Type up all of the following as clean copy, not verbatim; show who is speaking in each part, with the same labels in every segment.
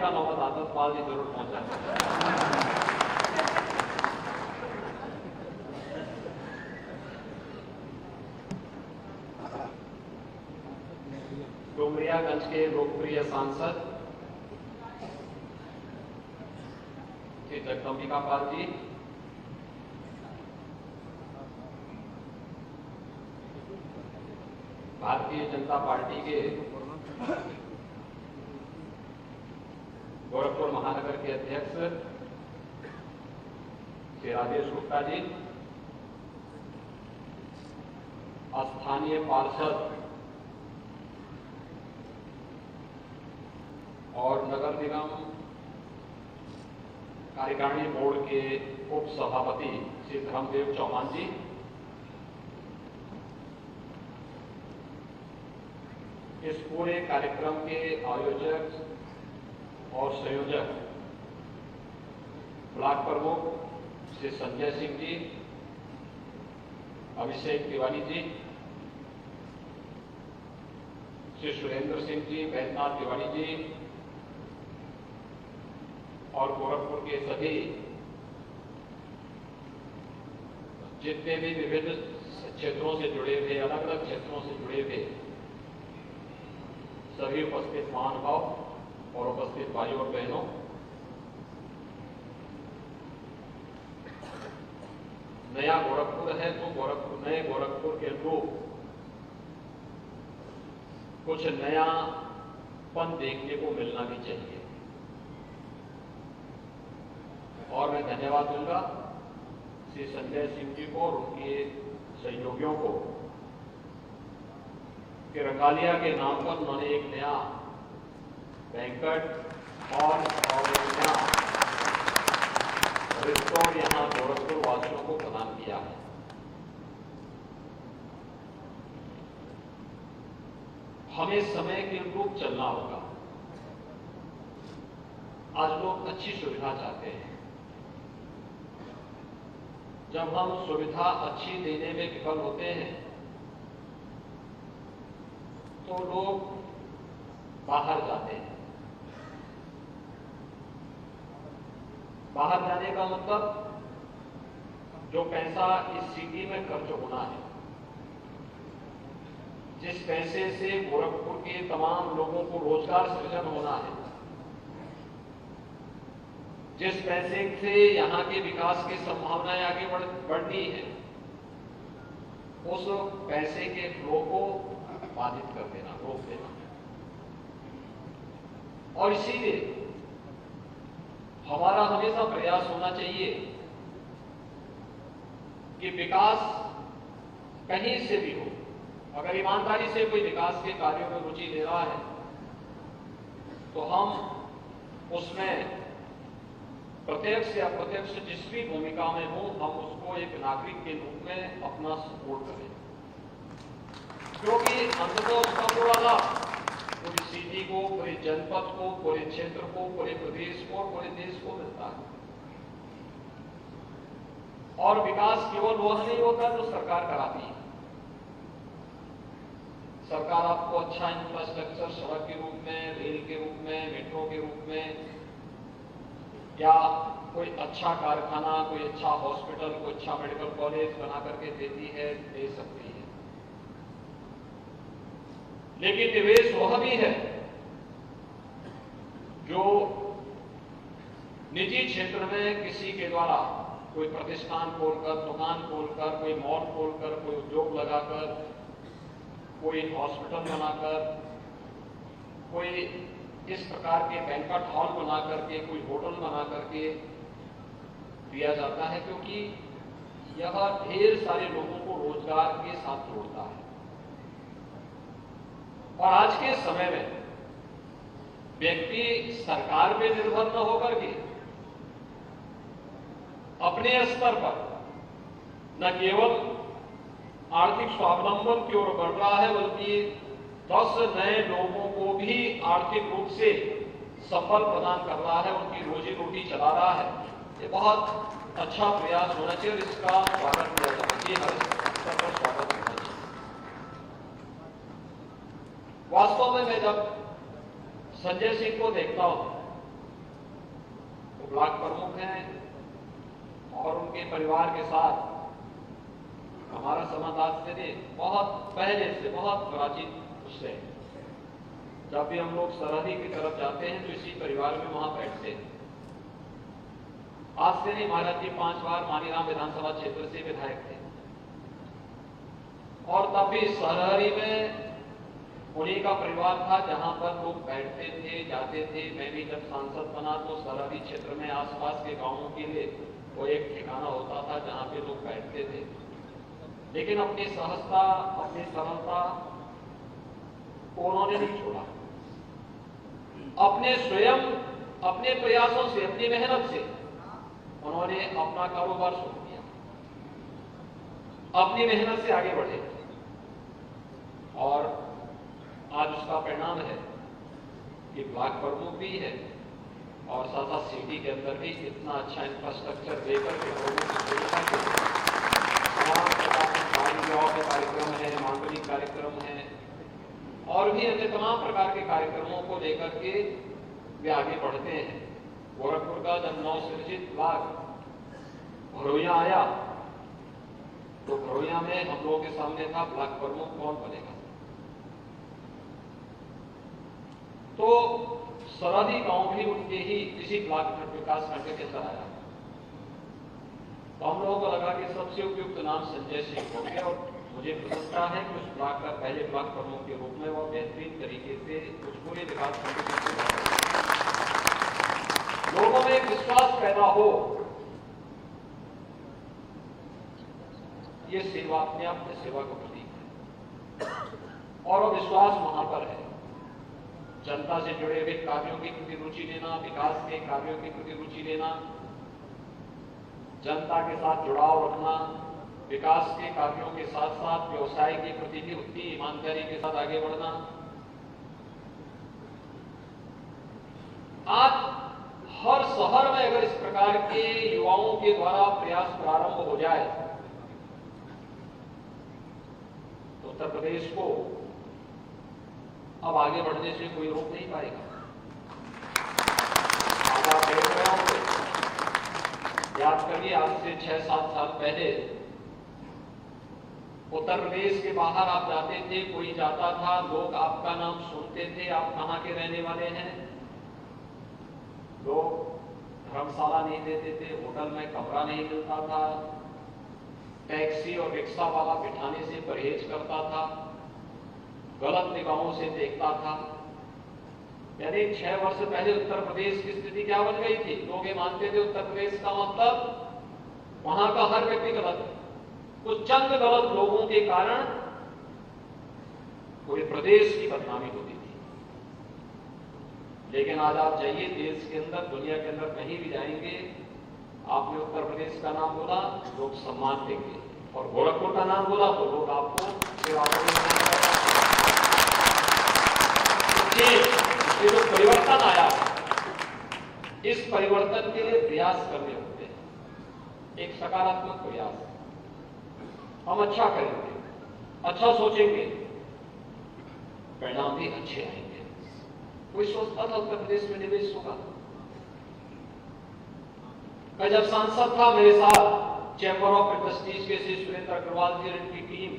Speaker 1: का नौबत आता तो पाल जी जरूर पहुंचा। डुमरियागंज के लोकप्रिय सांसद श्री जगदम्बिका पाल जी, भारतीय जनता पार्टी के गोरखपुर महानगर के अध्यक्ष श्री राजेश गुप्ता जी, स्थानीय पार्षद और नगर निगम कार्यकारिणी बोर्ड के उप सभापति श्री धर्मदेव चौहान जी, इस पूरे कार्यक्रम के आयोजक और संयोजक ब्लॉक प्रमुख श्री संजय सिंह जी, अभिषेक तिवारी जी, श्री सुरेंद्र सिंह जी, बैजनाथ तिवारी जी और गोरखपुर के सभी जितने भी विभिन्न क्षेत्रों से जुड़े हुए, अलग अलग क्षेत्रों से जुड़े हुए सभी उपस्थित महानुभाव और उपस्थित भाइयों और बहनों, नया गोरखपुर है तो नए गोरखपुर के अनुरूप कुछ नयापन देखने को मिलना भी चाहिए। और मैं धन्यवाद दूंगा श्री संजय सिंह जी को और उनके सहयोगियों को कि रंगालिया के नाम पर उन्होंने एक नया बैंक्वेट और एक नया रिसोर्ट यहां गोरखपुर वासियों को प्रदान किया है। हमें समय के अनुरूप चलना होगा। आज लोग अच्छी सुविधा चाहते हैं। जब हम सुविधा अच्छी देने में विफल होते हैं तो लोग बाहर जाते हैं। बाहर जाने का मतलब जो पैसा इस सिटी में खर्च होना है, जिस पैसे से गोरखपुर के तमाम लोगों को रोजगार सृजन होना है, जिस पैसे से यहां के विकास की संभावनाएं आगे बढ़नी है, उस पैसे के फ्लो को बाधित कर देना, रोक देना। और इसीलिए हमारा हमेशा प्रयास होना चाहिए कि विकास कहीं से भी हो, अगर ईमानदारी से कोई विकास के कार्यों में रुचि ले रहा है तो हम उसमें प्रत्यक्ष या अप्रत्यक्ष जिस भी भूमिका में हो, हम उसको एक नागरिक के रूप में अपना सपोर्ट करें, क्योंकि अंततः उसका पूरा लाभ पूरी सिटी को, पूरे जनपद को, पूरे क्षेत्र को, पूरे प्रदेश को और पूरे देश को मिलता है। और विकास केवल वह नहीं होता जो सरकार कराती है। सरकार आपको अच्छा इंफ्रास्ट्रक्चर सड़क के रूप में, रेल के रूप में, मेट्रो के रूप में, या कोई अच्छा कारखाना, कोई अच्छा हॉस्पिटल, कोई अच्छा मेडिकल कॉलेज बना करके देती है, दे सकती है। लेकिन निवेश वह भी है जो निजी क्षेत्र में किसी के द्वारा कोई प्रतिष्ठान खोलकर, दुकान खोलकर, कोई मॉल खोलकर, कोई उद्योग लगाकर, कोई हॉस्पिटल बनाकर, कोई इस प्रकार के बैंक्वेट हॉल बना करके, कोई होटल बना करके दिया जाता है, क्योंकि यह ढेर सारे लोगों को रोजगार के साथ जोड़ता है। और आज के समय में व्यक्ति सरकार पे निर्भर न होकर के अपने स्तर पर न केवल आर्थिक स्वावलंबन की ओर बढ़ रहा है, बल्कि 10 नए लोगों को भी आर्थिक रूप से सफल प्रदान कर रहा है, उनकी रोजी रोटी चला रहा है। ये बहुत अच्छा प्रयास होना चाहिए और इसका स्वागत किया जाना चाहिए, हर स्तर पर स्वागत होना चाहिए। वास्तव में मैं जब संजय सिंह को देखता हूं ब्लॉक प्रमुख हैं और उनके परिवार के साथ हमारा संबंध आज से नहीं, बहुत पहले से, बहुत प्राचीन उससे। जब भी हम लोग सरहदी की तरफ जाते हैं तो इसी परिवार में वहां बैठते हैं। आज से नहीं, महाराज जी 5 बार मानीराम विधानसभा क्षेत्र से विधायक थे और तब भी सरहरी में उन्हीं का परिवार था जहां पर लोग बैठते थे, जाते थे। मैं भी जब सांसद बना तो सरहदी क्षेत्र में आसपास के गांवों के लिए वो एक ठिकाना होता था जहां पे लोग बैठते थे। लेकिन अपनी सहजता, अपनी सरलता को उन्होंने नहीं छोड़ा। अपने स्वयं, अपने प्रयासों से, अपनी मेहनत से उन्होंने अपना कारोबार शुरू किया, अपनी मेहनत से आगे बढ़े और आज उसका परिणाम है कि ब्लॉक प्रमुख भी है और साथ साथ सिटी के अंदर भी इतना अच्छा इंफ्रास्ट्रक्चर देकर के लोगों की सुविधा के तमाम प्रकार के कार्यक्रम है, मांगलिक कार्यक्रम है और भी अन्य तमाम प्रकार के कार्यक्रमों को लेकर के वे आगे बढ़ते हैं। गोरखपुर का जब नवसृजित ब्लॉक भरोइया आया तो भरोइया में हम लोगों के सामने था ब्लॉक प्रमुख कौन बनेगा। तो सरहदी गांव भी उनके ही इसी ब्लॉक विकास खंड के अंदर आया। तो हम लोगों को लगा कि सबसे उपयुक्त नाम संजय सिंह हो गया और मुझे प्रसन्नता है कि उस ब्लॉक का पहले ब्लॉक प्रमुख के रूप में वह बेहतरीन तरीके से उस पूरे विकास खंड के लोगों में एक विश्वास पैदा हो। ये सेवा अपने आप में सेवा का प्रतीक है और वो विश्वास वहां पर है। जनता से जुड़े हुए कार्यों की प्रति रुचि लेना, विकास के कार्यों की प्रति रुचि लेना, जनता के साथ जुड़ाव रखना, विकास के कार्यों के साथ साथ व्यवसाय के प्रति भी उतनी ईमानदारी के साथ आगे बढ़ना। आज हर शहर में अगर इस प्रकार के युवाओं के द्वारा प्रयास प्रारंभ हो जाए तो उत्तर प्रदेश को अब आगे बढ़ने से कोई रोक नहीं पाएगा। आज आप देख रहे होंगे, याद करिए आज से 6-7 साल पहले उत्तर प्रदेश के बाहर आप जाते थे, कोई जाता था, लोग आपका नाम सुनते थे, आप कहां के रहने वाले हैं। लोग धर्मशाला नहीं देते थे, होटल में कमरा नहीं मिलता था, टैक्सी और रिक्शा वाला बिठाने से परहेज करता था, गलत निगाहों से देखता था। यानी 6 वर्ष पहले उत्तर प्रदेश की स्थिति क्या बन गई थी। लोग ये मानते थे उत्तर प्रदेश का मतलब वहां का हर व्यक्ति गलत है। कुछ चंद गलत लोगों के कारण पूरे प्रदेश की बदनामी होती थी। लेकिन आज आप जाइए देश के अंदर, दुनिया के अंदर कहीं भी जाएंगे, आपने उत्तर प्रदेश का नाम बोला लोग सम्मान देंगे और गोरखपुर का नाम बोला तो लोग आपको ये जो परिवर्तन आया, इस परिवर्तन के लिए प्रयास करने होते हैं। एक सकारात्मक प्रयास, हम अच्छा करेंगे, अच्छा सोचेंगे, परिणाम भी अच्छे आएंगे। कोई सोचता था उत्तर प्रदेश में निवेश होगा। मैं जब सांसद था मेरे साथ चैंबर ऑफ इंडस्ट्रीज के श्री सुरेंद्र अग्रवाल जी और इनकी टीम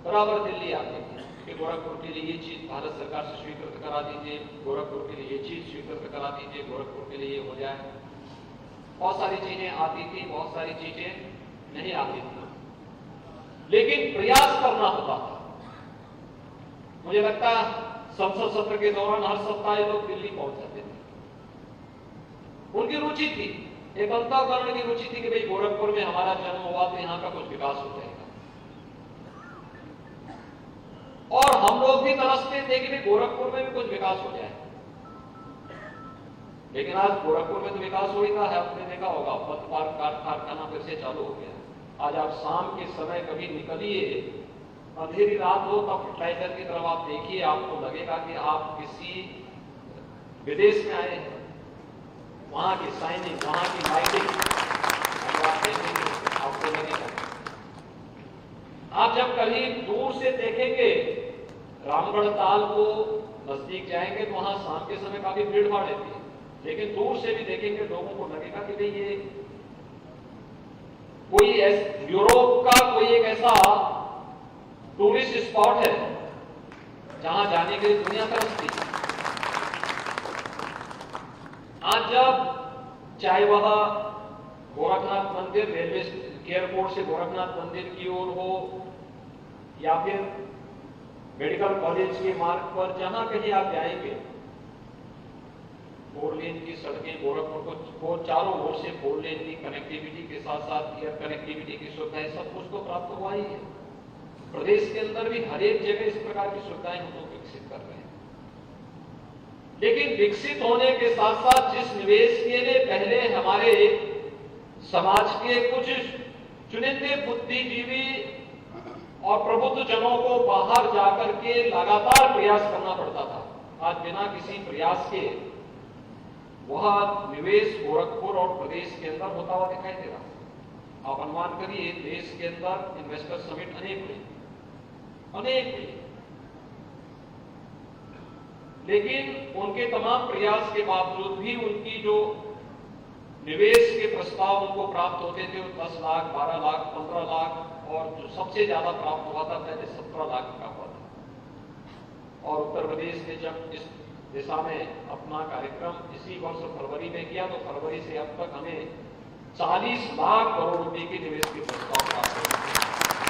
Speaker 1: बराबर दिल्ली आती थी कि गोरखपुर के लिए ये चीज भारत सरकार से स्वीकृत करा दीजिए, गोरखपुर के लिए ये चीज स्वीकृत करा दीजिए, गोरखपुर के लिए ये हो जाए। बहुत सारी चीजें आती थी, बहुत सारी चीजें नहीं आती थी, लेकिन प्रयास करना होता था। मुझे लगता है संसद सत्र के दौरान हर सप्ताह लोग दिल्ली पहुंच जाते थे। उनकी रुचि थी, एक अंतःकरण की रुचि थी कि भाई गोरखपुर में हमारा जन्म हुआ तो यहां का कुछ विकास हो जाएगा। और हम लोग भी तरसते थे कि गोरखपुर में भी कुछ विकास हो जाए। लेकिन आज गोरखपुर में तो विकास हो ही रहा है। आपने देखा होगा पथ कारखाना फिर से चालू हो गया। आज आप शाम के समय कभी निकलिए, अंधेरी रात हो तब फर्टिलाइजर की तरफ आप देखिए, आपको लगेगा कि आप किसी विदेश में आए हैं। वहां की साइनिंग, वहां की लाइटिंग आप देखेंगे, आपको लगेगा। आप जब कहीं दूर से देखेंगे रामगढ़ ताल को, नजदीक जाएंगे तो वहां शाम के समय काफी भीड़ भाड़ रहती है। लेकिन दूर से भी देखेंगे लोगों को लगेगा कि भाई ये कोई यूरोप का कोई एक ऐसा टूरिस्ट स्पॉट है जहां जाने के लिए दुनिया तरसती है। आज जब चाहे वह गोरखनाथ मंदिर रेलवे एयरपोर्ट से गोरखनाथ मंदिर की ओर हो या फिर मेडिकल कॉलेज के मार्ग पर जहां कहीं आप जाएंगे, 4 लेन की सड़कें गोरखपुर को चारों ओर से 4 लेन की कनेक्टिविटी के साथ साथ एयर कनेक्टिविटी की सुविधाएं सब कुछ तो प्राप्त हुआ ही है। प्रदेश के अंदर भी हर एक जगह इस प्रकार की सुविधाएं हम लोग विकसित कर रहे हैं। लेकिन विकसित होने के साथ साथ जिस निवेश के लिए पहले हमारे समाज के कुछ चुनिंदे बुद्धिजीवी और प्रबुद्ध जनों को बाहर जाकर के लगातार प्रयास करना पड़ता था, आज बिना किसी प्रयास के वह निवेश गोरखपुर और प्रदेश के अंदर होता हुआ दिखाई दे रहा। आप अनुमान करिए, देश के अंदर इन्वेस्टर समिट अनेक हुए, लेकिन उनके तमाम प्रयास के बावजूद भी उनकी जो निवेश के प्रस्ताव उनको प्राप्त होते थे वो 10 लाख, 12 लाख, 15 लाख और जो सबसे ज्यादा प्राप्त हुआ था पहले 17 लाख का हुआ था। और उत्तर प्रदेश ने जब इस दिशा में अपना कार्यक्रम इसी वर्ष फरवरी में किया तो फरवरी से अब तक हमें 40 लाख करोड़ रुपए के निवेश के प्रस्ताव प्राप्त हुए।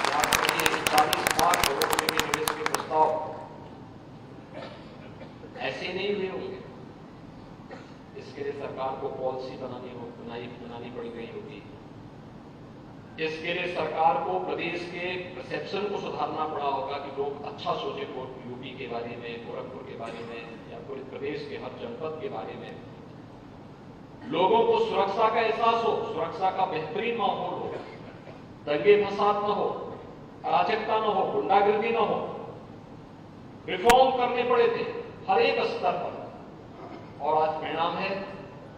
Speaker 1: याद करिए, 40 लाख करोड़ रुपए के निवेश के प्रस्ताव ऐसे नहीं हुए होंगे। इसके लिए सरकार को पॉलिसी बनानी पड़ गई होगी। इसके लिए सरकार को प्रदेश के परसेप्शन को सुधारना पड़ा होगा कि लोग अच्छा सोचे यूपी के बारे में, गोरखपुर के बारे में या पूरे प्रदेश के हर जनपद के बारे में। लोगों को सुरक्षा का एहसास हो, सुरक्षा का बेहतरीन माहौल हो, दंगे फसाद न हो, अराजकता न हो, गुंडागर्दी न हो। रिफॉर्म करने पड़े थे हर एक स्तर पर और आज परिणाम है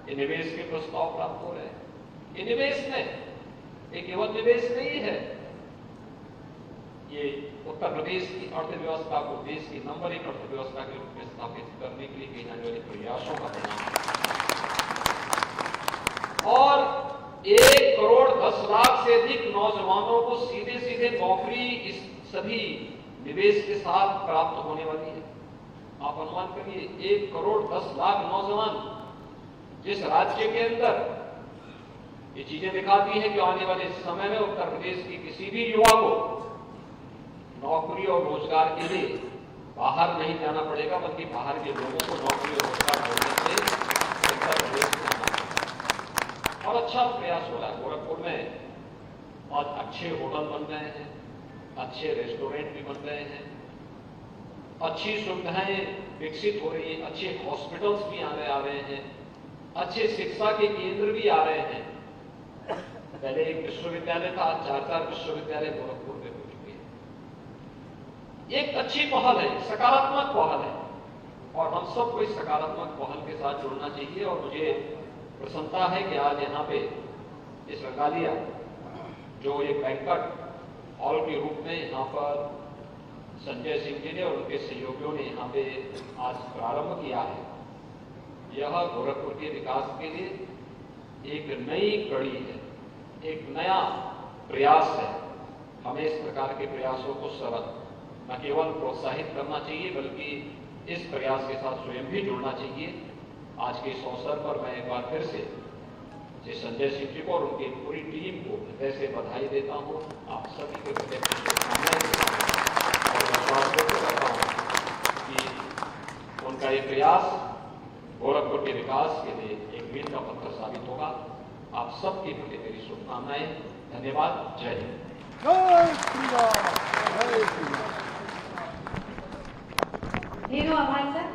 Speaker 1: कि निवेश के प्रस्ताव प्राप्त हो रहे हैं। ये निवेश में एक केवल निवेश नहीं है, ये उत्तर प्रदेश की अर्थव्यवस्था को देश की नंबर 1 अर्थव्यवस्था के रूप में स्थापित करने के लिए किए जाने वाले प्रयासों का परिणाम है। और 1 करोड़ 10 लाख से अधिक नौजवानों को सीधे सीधे नौकरी इस सभी निवेश के साथ प्राप्त होने वाली है। आप अनुमान करिए, 1 करोड़ 10 लाख नौजवान जिस राज्य के अंदर ये चीजें दिखाती हैं कि आने वाले समय में उत्तर प्रदेश की किसी भी युवा को नौकरी और रोजगार के लिए बाहर नहीं जाना पड़ेगा, बल्कि बाहर के लोगों को नौकरी और रोजगार ढूंढने से उत्तर प्रदेश में जाना पड़ेगा। और अच्छा प्रयास हो रहा है। गोरखपुर में आज अच्छे होटल बन रहे हैं, अच्छे रेस्टोरेंट भी बन रहे हैं, अच्छी सुविधाएं विकसित हो रही है, अच्छे हॉस्पिटल्स भी आ रहे हैं, अच्छे शिक्षा के केंद्र भी आ रहे हैं। पहले एक विश्वविद्यालय था, 4 विश्वविद्यालय गोरखपुर में हो चुके हैं। एक अच्छी पहल है, सकारात्मक पहल है और हम सबको इस सकारात्मक पहल के साथ जुड़ना चाहिए। और मुझे प्रसन्नता है कि आज यहाँ पे इस रंगालिया जो एक बैंक्वेट हॉल के रूप में यहाँ पर संजय सिंह जी ने और उनके सहयोगियों ने यहाँ पे आज प्रारंभ किया है। यह गोरखपुर के विकास के लिए एक नई कड़ी है, एक नया प्रयास है। हमें इस प्रकार के प्रयासों को न केवल प्रोत्साहित करना चाहिए बल्कि इस प्रयास के साथ स्वयं भी जुड़ना चाहिए। आज के इस अवसर पर मैं एक बार फिर से संजय सिंह जी को और उनकी पूरी टीम को हृदय से बधाई देता हूँ। आप सभी के प्रति शुभकामनाएं देता हूँ और विश्वास व्यक्त करता हूँ कि उनका ये प्रयास गोरखपुर के विकास के लिए एक मील का पत्थर साबित होगा। आप सबके प्रति मेरी शुभकामनाएं। धन्यवाद। जय हिंद।
Speaker 2: जय श्री राम। जय श्री राम।
Speaker 3: ढेरों आभार सर।